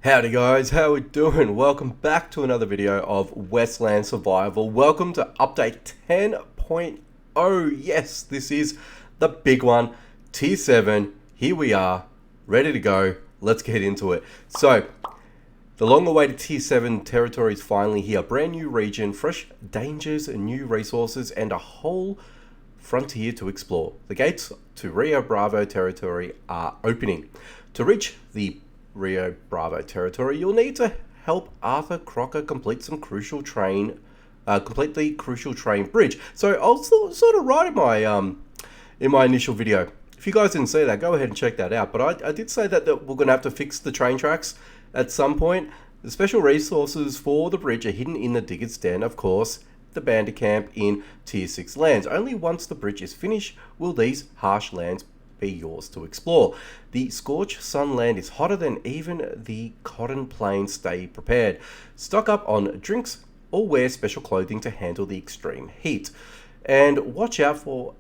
Howdy guys, how we doing? Welcome back to another video of Westland Survival. Welcome to update 10.0. Yes, this is the big one, Tier 7. Here we are, ready to go. Let's get into it. So, the long-awaited Tier 7 territory is finally here. Brand new region, fresh dangers, new resources, and a whole frontier to explore. The gates to Rio Bravo territory are opening. To reach the Rio Bravo territory, you'll need to help Arthur Crocker complete the crucial train bridge. So I'll sort of right in my initial video. If you guys didn't see that, go ahead and check that out. But I did say that we're going to have to fix the train tracks at some point. The special resources for the bridge are hidden in the Digger's Den, of course, the bandit camp in Tier 6 lands. Only once the bridge is finished will these harsh lands be yours to explore. The scorched sun land is hotter than even the cotton plains. Stay prepared. Stock up on drinks or wear special clothing to handle the extreme heat. And watch out for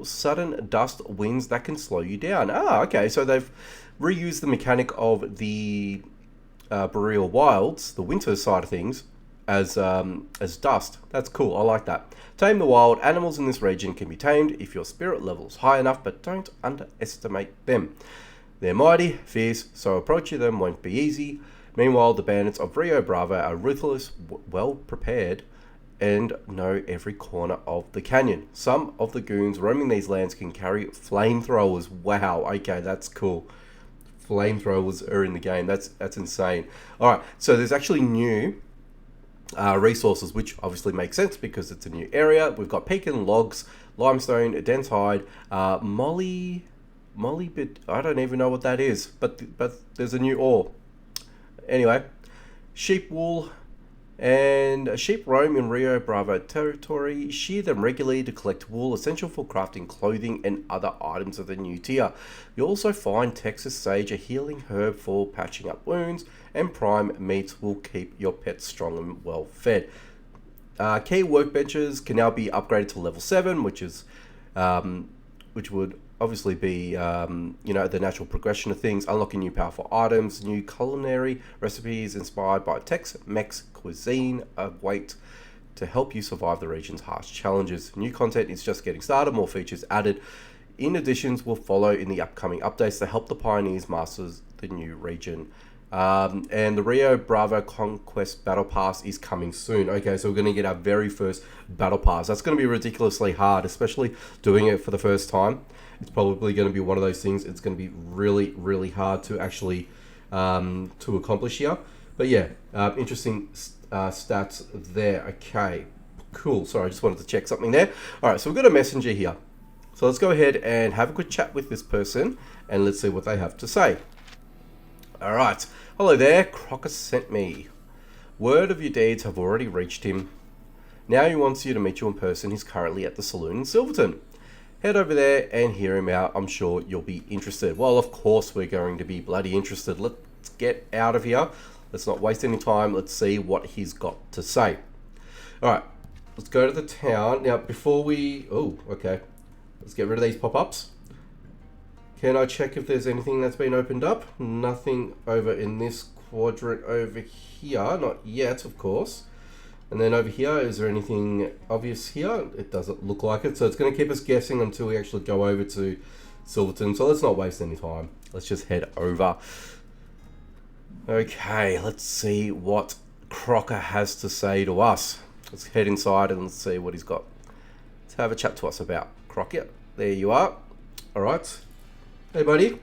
sudden dust winds that can slow you down. Okay, so they've reused the mechanic of the Boreal Wilds, the winter side of things, as dust. That's cool. I like that. Tame the wild. Animals in this region can be tamed if your spirit level is high enough, but don't underestimate them. They're mighty, fierce, so approaching them won't be easy. Meanwhile, the bandits of Rio Bravo are ruthless, well prepared, and know every corner of the canyon. Some of the goons roaming these lands can carry flamethrowers. Wow, okay, that's cool. Flamethrowers are in the game. That's insane. Alright, so there's actually new resources, which obviously makes sense because it's a new area. We've got pecan logs, limestone, dense hide, molly, but I don't even know what that is. But there's a new ore. Anyway, sheep wool, and sheep roam in Rio Bravo territory. Shear them regularly to collect wool, essential for crafting clothing and other items of the new tier. You'll also find Texas sage, a healing herb for patching up wounds, and prime meats will keep your pets strong and well fed. Key workbenches can now be upgraded to level 7, which would obviously be the natural progression of things, unlocking new powerful items. New culinary recipes inspired by Tex-Mex cuisine await to help you survive the region's harsh challenges. New content is just getting started, more features added. In additions will follow in the upcoming updates to help the pioneers master the new region. And the Rio Bravo Conquest Battle Pass is coming soon. Okay, so we're going to get our very first Battle Pass. That's going to be ridiculously hard, especially doing it for the first time. It's probably going to be one of those things. It's going to be really, really hard to actually to accomplish here. But yeah, interesting stats there. Okay, cool. Sorry, I just wanted to check something there. All right, so we've got a messenger here. So let's go ahead and have a quick chat with this person, and let's see what they have to say. All right. Hello there. Crocker sent me. Word of your deeds have already reached him. Now he wants you to meet you in person. He's currently at the saloon in Silverton. Head over there and hear him out. I'm sure you'll be interested. Well, of course we're going to be bloody interested. Let's get out of here. Let's not waste any time. Let's see what he's got to say. All right. Let's go to the town. Now, before we... Oh, okay. Let's get rid of these pop-ups. Can I check if there's anything that's been opened up? Nothing over in this quadrant over here. Not yet, of course. And then over here, is there anything obvious here? It doesn't look like it. So it's going to keep us guessing until we actually go over to Silverton. So let's not waste any time. Let's just head over. Okay, let's see what Crocker has to say to us. Let's head inside and let's see what he's got. Let's have a chat to us about Crocker. There you are. All right. Hey, buddy.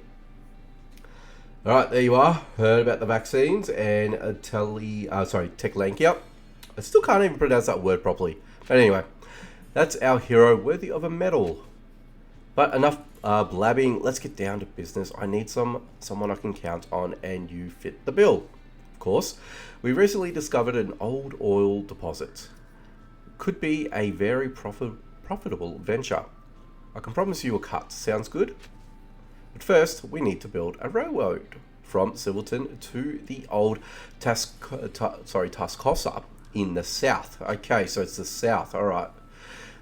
All right, there you are. Heard about the vaccines and Techlankia. I still can't even pronounce that word properly. But anyway, that's our hero, worthy of a medal. But enough blabbing. Let's get down to business. I need someone I can count on, and you fit the bill. Of course, we recently discovered an old oil deposit. Could be a very profitable venture. I can promise you a cut. Sounds good? But first, we need to build a railroad from Silverton to the old Tascosa in the south. Okay, so it's the south. All right.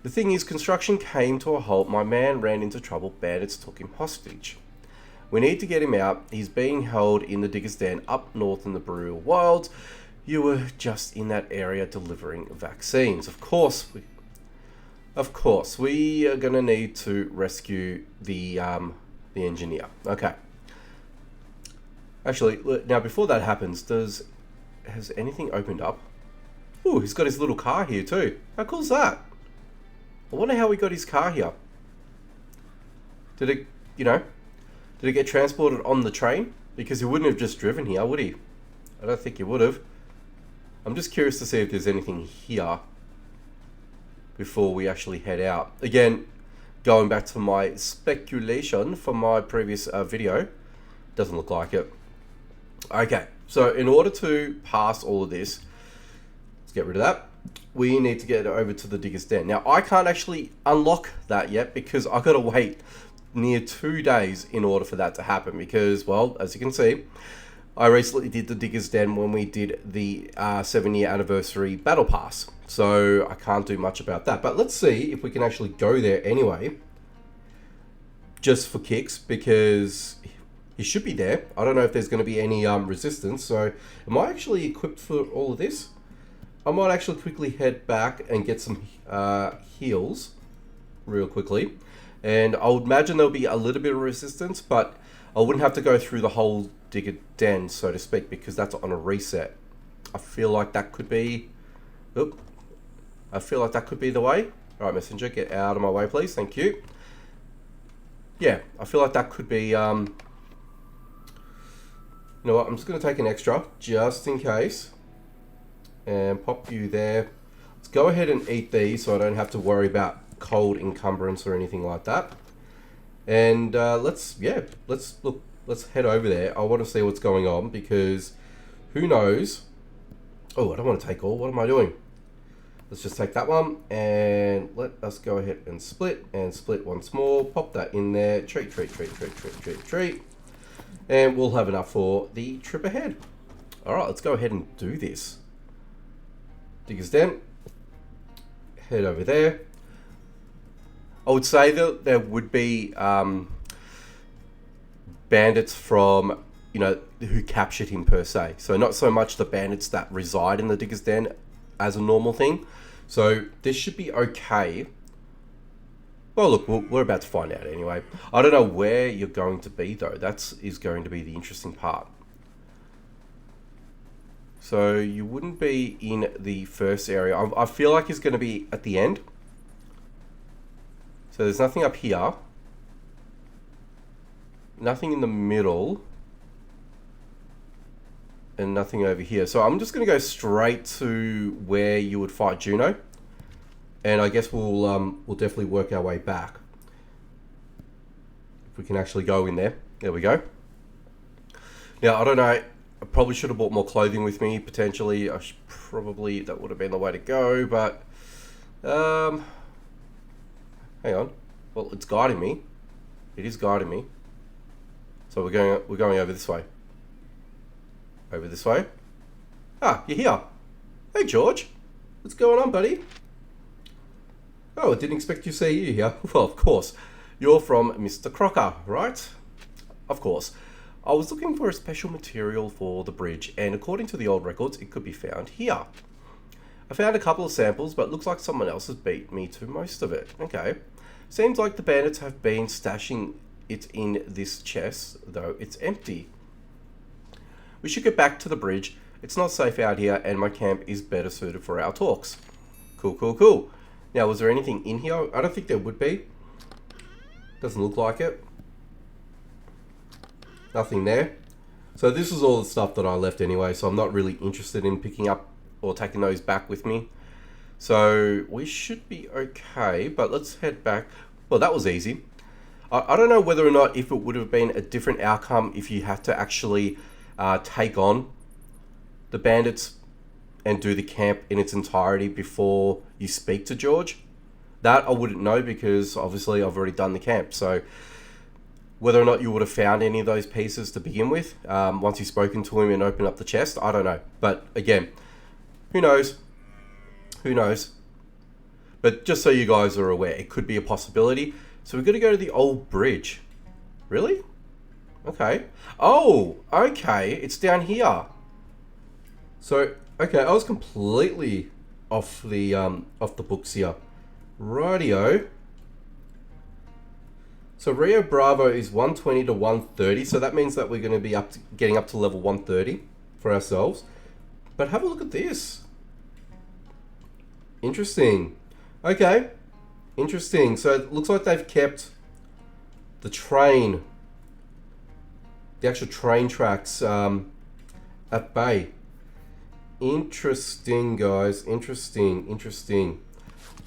The thing is, construction came to a halt. My man ran into trouble. Bandits took him hostage. We need to get him out. He's being held in the Digger's Den up north in the Boreal Wilds. You were just in that area delivering vaccines. Of course, we are going to need to rescue the engineer. Okay. Actually, now before that happens, has anything opened up? Ooh, he's got his little car here too. How cool is that? I wonder how he got his car here. Did it get transported on the train? Because he wouldn't have just driven here, would he? I don't think he would have. I'm just curious to see if there's anything here before we actually head out. Again, going back to my speculation from my previous video, doesn't look like it. Okay, so in order to pass all of this, let's get rid of that. We need to get over to the Digger's Den. Now, I can't actually unlock that yet because I've got to wait near 2 days in order for that to happen because, well, as you can see, I recently did the Digger's Den when we did the 7-year anniversary battle pass. So I can't do much about that. But let's see if we can actually go there anyway. Just for kicks, because he should be there. I don't know if there's going to be any resistance. So am I actually equipped for all of this? I might actually quickly head back and get some heals real quickly. And I would imagine there'll be a little bit of resistance, but I wouldn't have to go through the whole Digger Den, so to speak, because that's on a reset. I feel like that could be... Oop. I feel like that could be the way. All right, Messenger, get out of my way, please. Thank you. Yeah, I feel like that could be... You know what? I'm just going to take an extra, just in case. And pop you there. Let's go ahead and eat these so I don't have to worry about cold encumbrance or anything like that. And let's head over there. I want to see what's going on because who knows? Oh, I don't want to take all. What am I doing? Let's just take that one and let us go ahead and split once more. Pop that in there. Treat. And we'll have enough for the trip ahead. All right, let's go ahead and do this. Digger's Den. Head over there. I would say that there would be bandits from, who captured him per se. So not so much the bandits that reside in the Digger's Den as a normal thing. So this should be okay. Well, look, we're about to find out anyway. I don't know where you're going to be though. That is going to be the interesting part. So you wouldn't be in the first area. I feel like it's going to be at the end. So there's nothing up here. Nothing in the middle. And nothing over here. So I'm just going to go straight to where you would fight Juno. And I guess we'll definitely work our way back. If we can actually go in there. There we go. Now, I don't know. I probably should have bought more clothing with me, potentially. Probably that would have been the way to go, but... hang on. Well, it's guiding me. It is guiding me. So we're going over this way. Over this way. Ah, you're here. Hey, George. What's going on, buddy? Oh, I didn't expect to see you here. Well, of course. You're from Mr. Crocker, right? Of course. I was looking for a special material for the bridge, and according to the old records, it could be found here. I found a couple of samples, but looks like someone else has beat me to most of it. Okay. Seems like the bandits have been stashing it in this chest, though it's empty. We should get back to the bridge. It's not safe out here, and my camp is better suited for our talks. Cool. Now, was there anything in here? I don't think there would be. Doesn't look like it. Nothing there. So this is all the stuff that I left anyway, so I'm not really interested in picking up or taking those back with me. So we should be okay, but let's head back. Well, that was easy. I don't know whether or not if it would have been a different outcome if you had to actually take on the bandits and do the camp in its entirety before you speak to George. That I wouldn't know because obviously I've already done the camp. So whether or not you would have found any of those pieces to begin with, once you've spoken to him and opened up the chest, I don't know. But again, who knows? Who knows? But just so you guys are aware, it could be a possibility. So we've got to go to the old bridge. Really? Okay. Oh, okay. It's down here. So, okay, I was completely off the books here. Rightio. So Rio Bravo is 120 to 130, so that means that we're going to be getting up to level 130 for ourselves. But have a look at this. Interesting. Okay. Interesting. So it looks like they've kept the actual train tracks at bay. Interesting, guys. Interesting.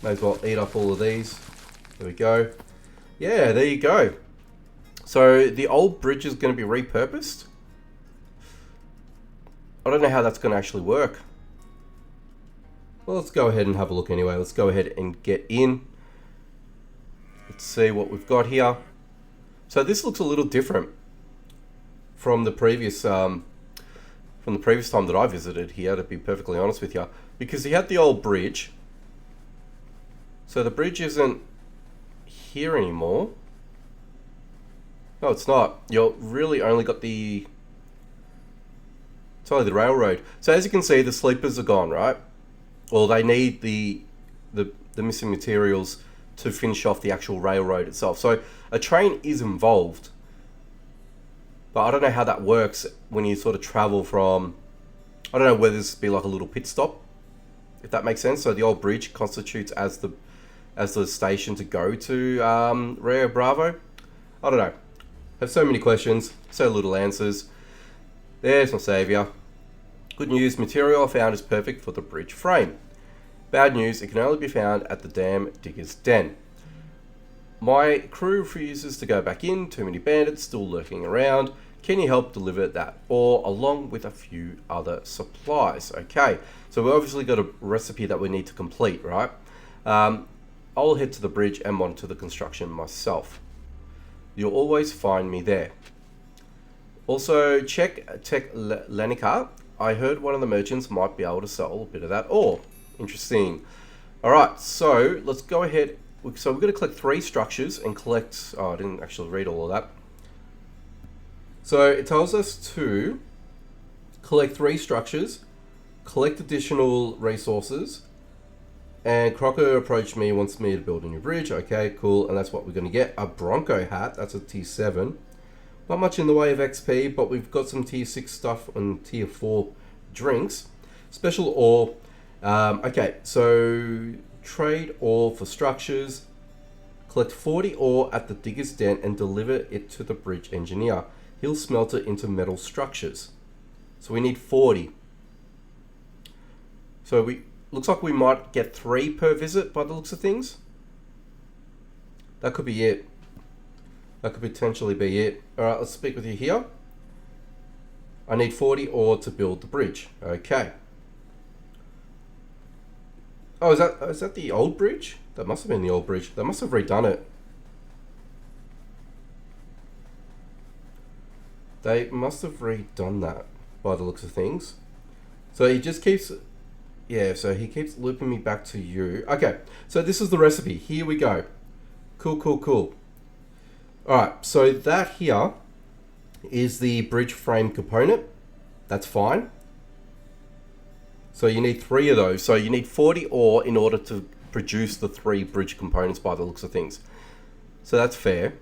May as well eat up all of these. There we go. Yeah, there you go. So the old bridge is going to be repurposed. I don't know how that's going to actually work. Well, let's go ahead and have a look anyway. Let's go ahead and get in. Let's see what we've got here. So this looks a little different from the previous time that I visited here, to be perfectly honest with you, because he had the old bridge. So the bridge isn't here anymore. No, it's not. You've really only got it's only the railroad. So as you can see, the sleepers are gone, right? Well, they need the missing materials to finish off the actual railroad itself. So a train is involved, but I don't know how that works when you sort of travel from, I don't know whether this would be like a little pit stop, if that makes sense. So the old bridge constitutes as the station to go to Rio Bravo. I don't know. Have so many questions, so little answers. There's my saviour. Good news, material I found is perfect for the bridge frame. Bad news, it can only be found at the dam digger's den. My crew refuses to go back in, too many bandits still lurking around. Can you help deliver that ore along with a few other supplies? Okay, so we obviously got a recipe that we need to complete, right? I'll head to the bridge and monitor the construction myself. You'll always find me there. Also, check Tech Lanica. I heard one of the merchants might be able to sell a bit of that ore. Interesting. Alright, so let's go ahead. So we're going to collect 3 structures and collect... Oh, I didn't actually read all of that. So it tells us to collect 3 structures, collect additional resources, and Crocker approached me, wants me to build a new bridge. Okay, cool. And that's what we're going to get. A Bronco hat. That's a tier 7. Not much in the way of XP, but we've got some tier 6 stuff and tier 4 drinks. Special ore. Okay, so trade ore for structures. Collect 40 ore at the digger's den and deliver it to the bridge engineer. He'll smelt it into metal structures. So we need 40. So looks like we might get 3 per visit by the looks of things. That could be it. That could potentially be it. Alright, let's speak with you here. I need 40 ore to build the bridge. Okay. Oh, is that the old bridge? That must have been the old bridge. They must have redone it. They must have redone that by the looks of things. So he just keeps... Yeah, so he keeps looping me back to you. Okay, so this is the recipe. Here we go. Cool. Alright, so that here is the bridge frame component. That's fine. So you need 3 of those. So you need 40 ore in order to produce the 3 bridge components by the looks of things. So that's fair.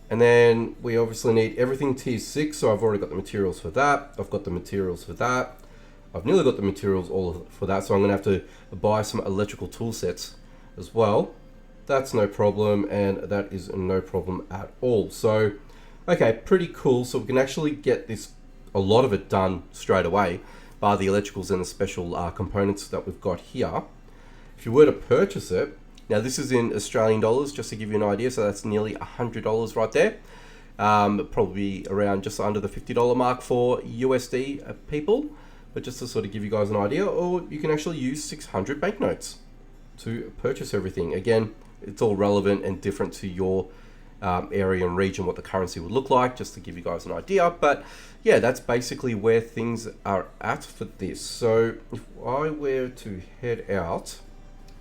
And then we obviously need everything tier 6. So I've already got the materials for that. I've got the materials for that. I've nearly got the materials all for that. So I'm going to have to buy some electrical tool sets as well. That's no problem, and that is no problem at all. So, okay, pretty cool. So we can actually get a lot of it done straight away by the electricals and the special components that we've got here. If you were to purchase it, now this is in Australian dollars, just to give you an idea, so that's nearly $100 right there. Probably around just under the $50 mark for USD people, but just to sort of give you guys an idea, or you can actually use 600 banknotes to purchase everything. Again, it's all relevant and different to your area and region, what the currency would look like, just to give you guys an idea. But yeah, that's basically where things are at for this. So if I were to head out,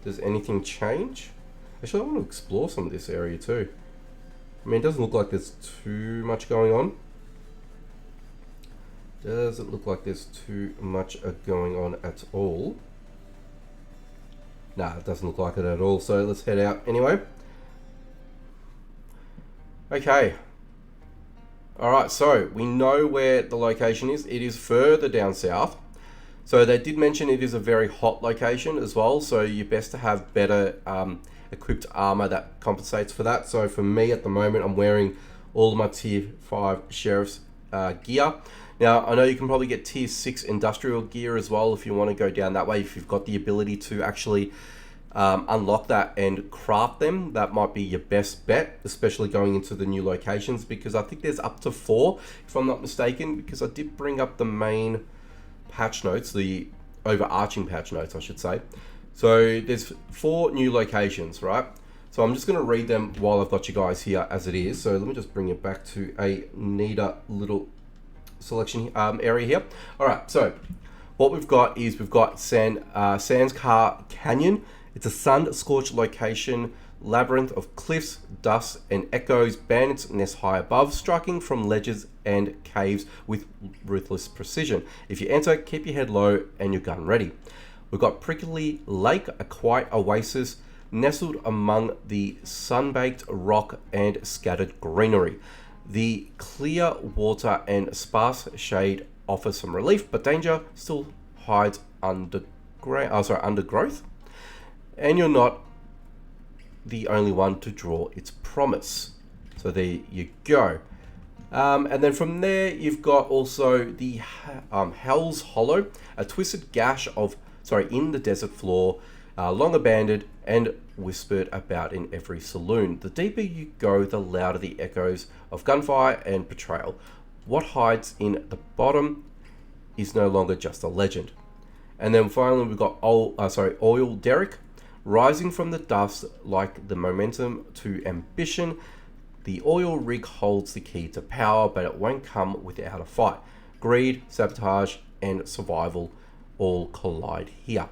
does anything change? Actually, I want to explore some of this area too. I mean, it doesn't look like there's too much going on. Doesn't look like there's too much going on at all. Nah, it doesn't look like it at all. So let's head out anyway. Okay. Alright, so we know where the location is. It is further down south. So they did mention it is a very hot location as well. So you're best to have better equipped armor that compensates for that. So for me at the moment, I'm wearing all of my tier 5 sheriff's gear. Now, I know you can probably get tier 6 industrial gear as well if you want to go down that way. If you've got the ability to actually unlock that and craft them, that might be your best bet, especially going into the new locations, because I think there's up to 4 if I'm not mistaken, because I did bring up the main patch notes, the overarching patch notes I should say. So there's 4 new locations, right? So I'm just going to read them while I've got you guys here as it is. So let me just bring it back to a neater little selection area here. All right, so what we've got is we've got Sandscar Canyon. It's a sun-scorched location, labyrinth of cliffs, dust, and echoes. Bandits nest high above, striking from ledges and caves with ruthless precision. If you enter, keep your head low and your gun ready. We've got Prickly Lake, a quiet oasis nestled among the sun-baked rock and scattered greenery. The clear water and sparse shade offer some relief, but danger still hides undergrowth. And you're not the only one to draw its promise. So there you go. And then from there, you've got also the Hell's Hollow, a twisted gash in the desert floor, long abandoned and whispered about in every saloon. The deeper you go, the louder the echoes of gunfire and betrayal. What hides in the bottom is no longer just a legend. And then finally, we've got Oil Derrick. Rising from the dust like the momentum to ambition, the oil rig holds the key to power, but it won't come without a fight. Greed, sabotage, and survival all collide here.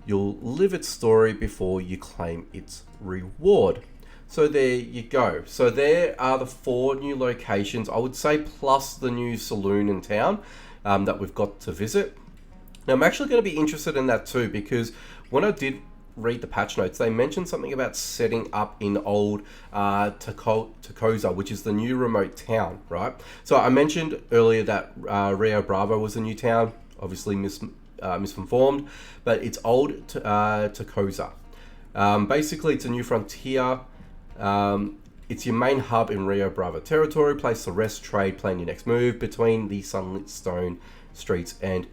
You'll live its story before you claim its reward. So there you go. So there are the 4 new locations, I would say, plus the new saloon in town that we've got to visit. Now, I'm actually going to be interested in that too, because when I did read the patch notes, they mentioned something about setting up in old Tacosa, which is the new remote town, right? So I mentioned earlier that Rio Bravo was a new town, obviously misinformed, but it's old Tacosa. Basically, it's a new frontier. It's your main hub in Rio Bravo territory, place to rest, trade, plan your next move between the sunlit stone streets and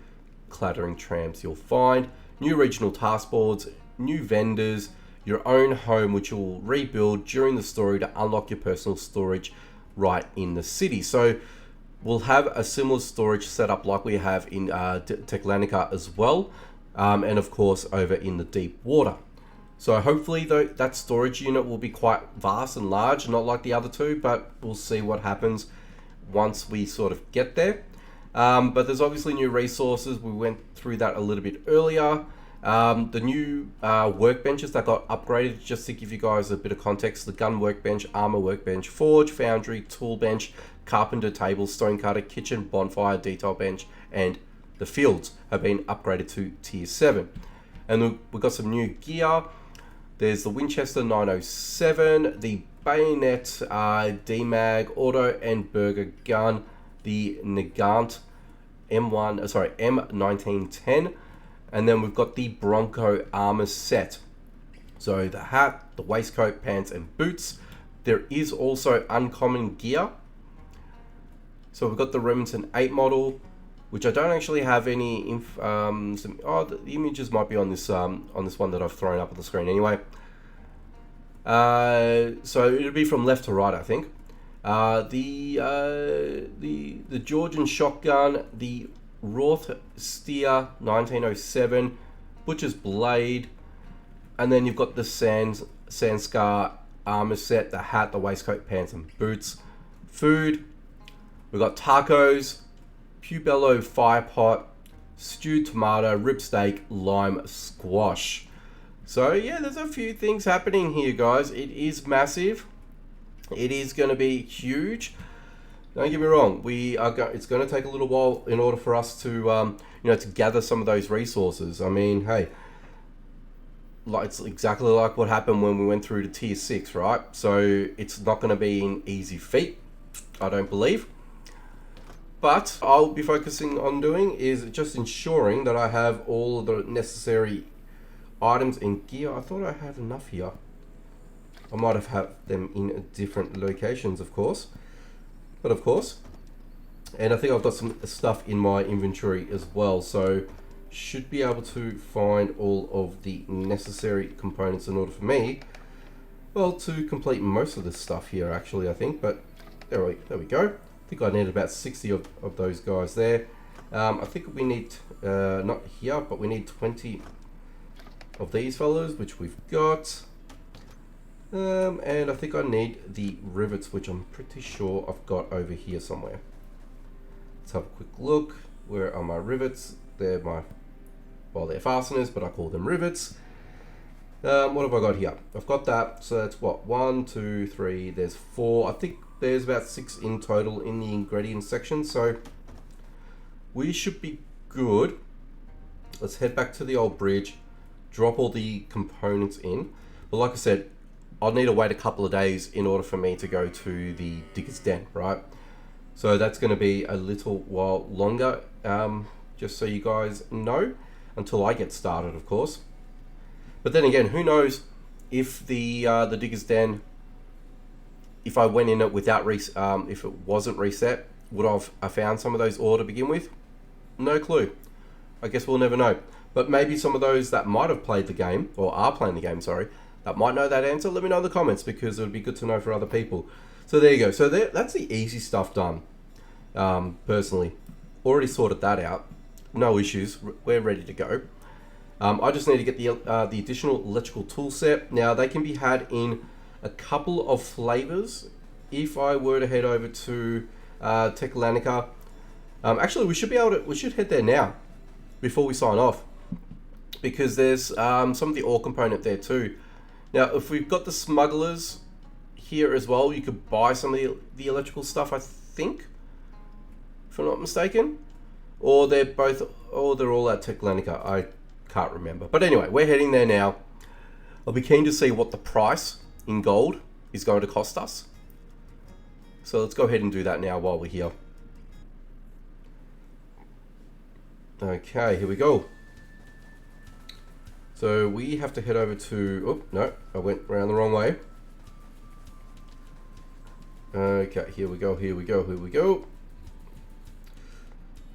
clattering trams you'll find. New regional task boards, new vendors, your own home which you'll rebuild during the story to unlock your personal storage right in the city. So we'll have a similar storage setup like we have in Teclanica as well, and of course over in the deep water. So hopefully that storage unit will be quite vast and large, not like the other 2, but we'll see what happens once we sort of get there. But there's obviously new resources. We went through that a little bit earlier. The new workbenches that got upgraded, just to give you guys a bit of context: the gun workbench, armor workbench, forge, foundry, tool bench, carpenter table, stonecutter, kitchen, bonfire, detail bench, and the fields have been upgraded to tier 7. And we've got some new gear. There's the Winchester 907, the bayonet, DMAG, auto and burger gun, the Nagant M1910, and then we've got the Bronco armor set. So the hat, the waistcoat, pants, and boots. There is also uncommon gear. So we've got the Remington 8 model, which I don't actually have any the images might be on this one that I've thrown up on the screen anyway. So it'll be from left to right, I think. The Georgian shotgun, the Roth Steer 1907, Butcher's Blade, and then you've got the Sandscar armor set, the hat, the waistcoat, pants, and boots. Food, we've got tacos, Pubello fire pot, stewed tomato, rib steak, lime squash. So yeah, there's a few things happening here, guys. It is massive. It is going to be huge. Don't get me wrong. It's going to take a little while in order for us to, to gather some of those resources. I mean, hey, it's exactly like what happened when we went through to tier 6, right? So it's not going to be an easy feat, I don't believe. But I'll be focusing on doing is just ensuring that I have all of the necessary items and gear. I thought I had enough here. I might have had them in different locations, of course. But of course. And I think I've got some stuff in my inventory as well. So should be able to find all of the necessary components in order for me, well, to complete most of this stuff here, actually, I think. But there we go. I think I need about 60 of those guys there. I think we need, not here, but we need 20 of these fellows, which we've got. And I think I need the rivets, which I'm pretty sure I've got over here somewhere. Let's have a quick look. Where are my rivets? They're they're fasteners, but I call them rivets. What have I got here? I've got that. So that's what? 1, 2, 3. There's 4. I think there's about 6 in total in the ingredients section. So we should be good. Let's head back to the old bridge, drop all the components in. But like I said, I'll need to wait a couple of days in order for me to go to the digger's den, right? So that's going to be a little while longer, just so you guys know, until I get started, of course. But then again, who knows if the digger's den, if I went in it without if it wasn't reset, would I found some of those ore to begin with? No clue. I guess we'll never know. But maybe some of those that might have played the game, or are playing the game, sorry, that might know that answer. Let me know in the comments, because it would be good to know for other people. So there you go. So that's the easy stuff done. Personally, already sorted that out. No issues. We're ready to go. I just need to get the additional electrical tool set. Now they can be had in a couple of flavors. If I were to head over to Techlanica, actually we should head there now before we sign off, because there's some of the ore component there too. Now if we've got the smugglers here as well, you could buy some of the electrical stuff, I think, if I'm not mistaken, or they're all at Techlanica. I can't remember, but anyway, we're heading there now. I'll be keen to see what the price in gold is going to cost us. So let's go ahead and do that now while we're here. Okay, here we go. So we have to head over to, oh no, I went around the wrong way. Okay, here we go.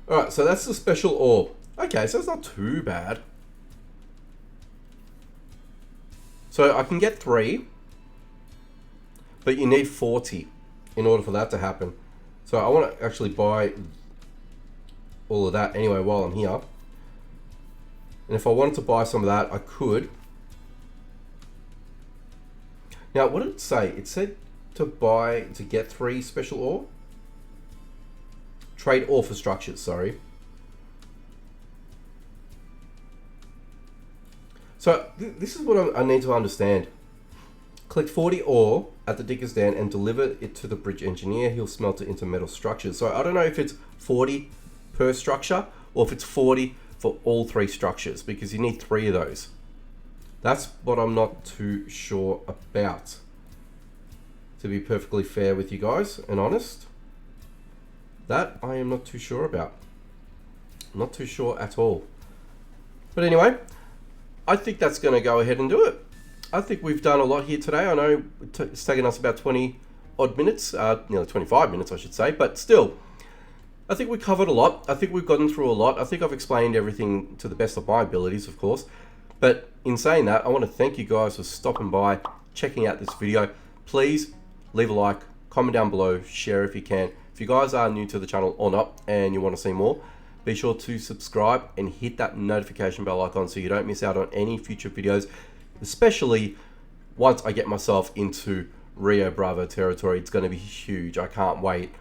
Alright, so that's the special ore. Okay, so it's not too bad. So I can get 3, but you need 40 in order for that to happen. So I want to actually buy all of that anyway while I'm here. And if I wanted to buy some of that, I could. Now, what did it say? It said to get 3 special ore. Trade ore for structures, sorry. So this is what I need to understand. Collect 40 ore at the digger's den and deliver it to the bridge engineer. He'll smelt it into metal structures. So I don't know if it's 40 per structure or if it's 40 for all 3 structures, because you need 3 of those. That's what I'm not too sure about, to be perfectly fair with you guys and honest. That I am not too sure about. Not too sure at all. But anyway, I think that's going to go ahead and do it. I think we've done a lot here today. I know it's taken us about 20 odd minutes, nearly 25 minutes I should say, but still, I think we covered a lot. I think we've gotten through a lot. I think I've explained everything to the best of my abilities, of course. But in saying that, I want to thank you guys for stopping by, checking out this video. Please leave a like, comment down below, share if you can. If you guys are new to the channel or not and you want to see more, be sure to subscribe and hit that notification bell icon so you don't miss out on any future videos, especially once I get myself into Rio Bravo territory. It's going to be huge. I can't wait.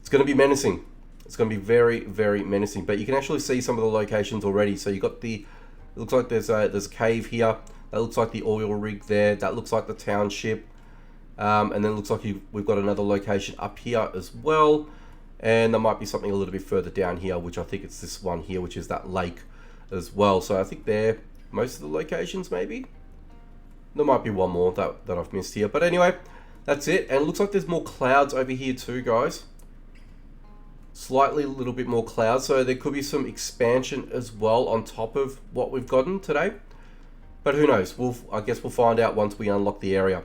It's going to be menacing. It's going to be very, very menacing. But you can actually see some of the locations already. So you got it looks like there's a cave here. That looks like the oil rig there. That looks like the township. And then it looks like we've got another location up here as well. And there might be something a little bit further down here, which I think it's this one here, which is that lake as well. So I think they're most of the locations, maybe. There might be one more that I've missed here. But anyway, that's it. And it looks like there's more clouds over here too, guys. Slightly a little bit more clouds. So there could be some expansion as well on top of what we've gotten today. But who knows? I guess we'll find out once we unlock the area.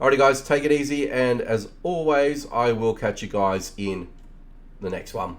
Alrighty guys, take it easy. And as always, I will catch you guys in the next one.